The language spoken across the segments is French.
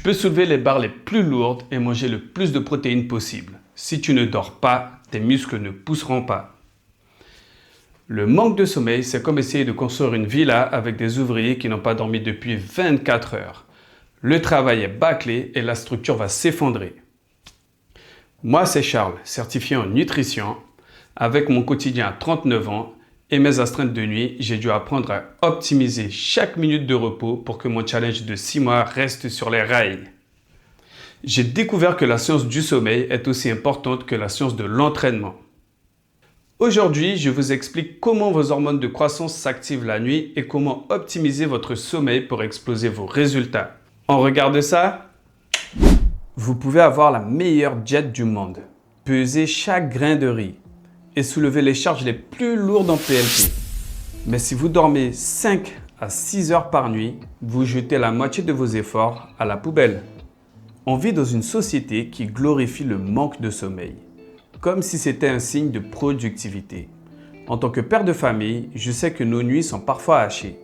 Tu peux soulever les barres les plus lourdes et manger le plus de protéines possible. Si tu ne dors pas, tes muscles ne pousseront pas. Le manque de sommeil, c'est comme essayer de construire une villa avec des ouvriers qui n'ont pas dormi depuis 24 heures. Le travail est bâclé et la structure va s'effondrer. Moi, c'est Charles, certifié en nutrition. Avec mon quotidien à 39 ans et mes astreintes de nuit, j'ai dû apprendre à optimiser chaque minute de repos pour que mon challenge de 6 mois reste sur les rails. J'ai découvert que la science du sommeil est aussi importante que la science de l'entraînement. Aujourd'hui, je vous explique comment vos hormones de croissance s'activent la nuit et comment optimiser votre sommeil pour exploser vos résultats. On regarde ça? Vous pouvez avoir la meilleure diète du monde, peser chaque grain de riz et soulever les charges les plus lourdes en PLP. Mais si vous dormez 5 à 6 heures par nuit, vous jetez la moitié de vos efforts à la poubelle. On vit dans une société qui glorifie le manque de sommeil, comme si c'était un signe de productivité. En tant que père de famille, je sais que nos nuits sont parfois hachées.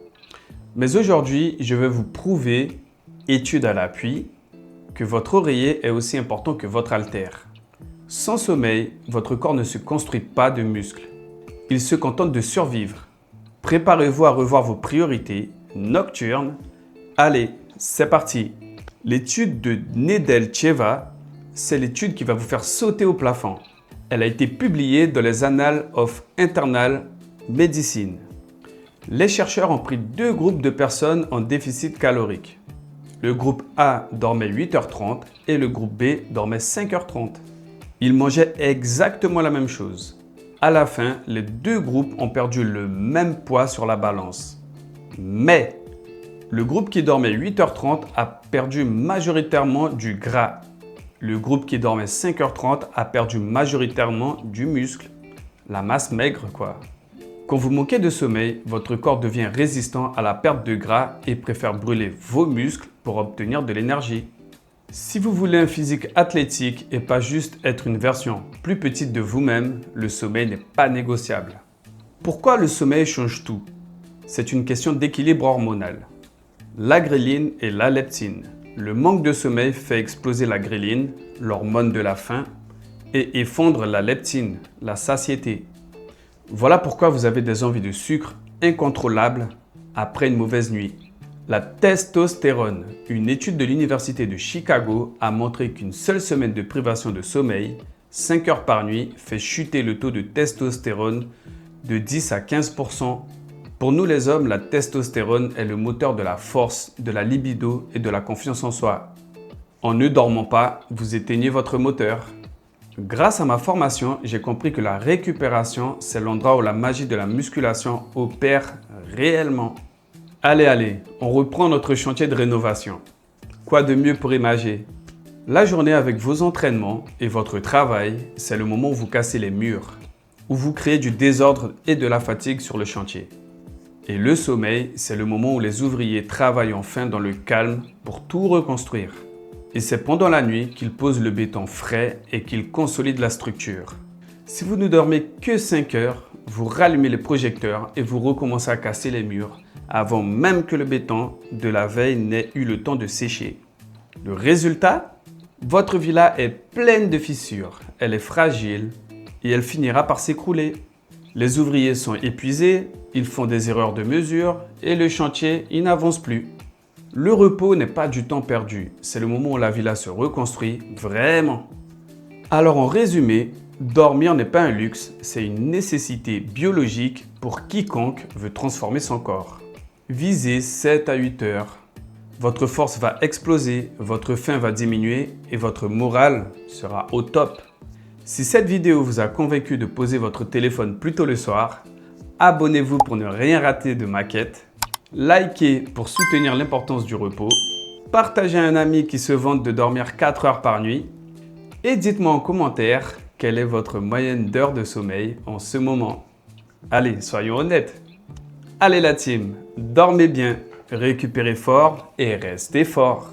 Mais aujourd'hui, je vais vous prouver, étude à l'appui, que votre oreiller est aussi important que votre haltère. Sans sommeil, votre corps ne se construit pas de muscles. Il se contente de survivre. Préparez-vous à revoir vos priorités nocturnes. Allez, c'est parti! L'étude de Nedelcheva, c'est l'étude qui va vous faire sauter au plafond. Elle a été publiée dans les Annals of Internal Medicine. Les chercheurs ont pris deux groupes de personnes en déficit calorique. Le groupe A dormait 8h30 et le groupe B dormait 5h30. Ils mangeaient exactement la même chose. À la fin, les deux groupes ont perdu le même poids sur la balance. Mais le groupe qui dormait 8h30 a perdu majoritairement du gras. Le groupe qui dormait 5h30 a perdu majoritairement du muscle. La masse maigre, quoi. Quand vous manquez de sommeil, votre corps devient résistant à la perte de gras et préfère brûler vos muscles pour obtenir de l'énergie. Si vous voulez un physique athlétique et pas juste être une version plus petite de vous-même, le sommeil n'est pas négociable. Pourquoi le sommeil change tout? C'est une question d'équilibre hormonal. La ghréline et la leptine. Le manque de sommeil fait exploser la ghréline, l'hormone de la faim, et effondre la leptine, la satiété. Voilà pourquoi vous avez des envies de sucre incontrôlables après une mauvaise nuit. La testostérone. Une étude de l'Université de Chicago a montré qu'une seule semaine de privation de sommeil, 5 heures par nuit, fait chuter le taux de testostérone de 10 à 15%. Pour nous les hommes, la testostérone est le moteur de la force, de la libido et de la confiance en soi. En ne dormant pas, vous éteignez votre moteur. Grâce à ma formation, j'ai compris que la récupération, c'est l'endroit où la magie de la musculation opère réellement. Allez, on reprend notre chantier de rénovation. Quoi de mieux pour imager? La journée avec vos entraînements et votre travail, c'est le moment où vous cassez les murs, où vous créez du désordre et de la fatigue sur le chantier. Et le sommeil, c'est le moment où les ouvriers travaillent enfin dans le calme pour tout reconstruire. Et c'est pendant la nuit qu'ils posent le béton frais et qu'ils consolident la structure. Si vous ne dormez que 5 heures, vous rallumez les projecteurs et vous recommencez à casser les murs avant même que le béton de la veille n'ait eu le temps de sécher. Le résultat? Votre villa est pleine de fissures, elle est fragile et elle finira par s'écrouler. Les ouvriers sont épuisés, ils font des erreurs de mesure et le chantier il n'avance plus. Le repos n'est pas du temps perdu, c'est le moment où la villa se reconstruit vraiment. Alors en résumé, dormir n'est pas un luxe, c'est une nécessité biologique pour quiconque veut transformer son corps. Visez 7 à 8 heures. Votre force va exploser, votre faim va diminuer et votre morale sera au top. Si cette vidéo vous a convaincu de poser votre téléphone plus tôt le soir, abonnez-vous pour ne rien rater de ma quête, likez pour soutenir l'importance du repos, partagez à un ami qui se vante de dormir 4 heures par nuit et dites-moi en commentaire quelle est votre moyenne d'heures de sommeil en ce moment. Allez, soyons honnêtes. Allez la team, dormez bien, récupérez fort et restez fort.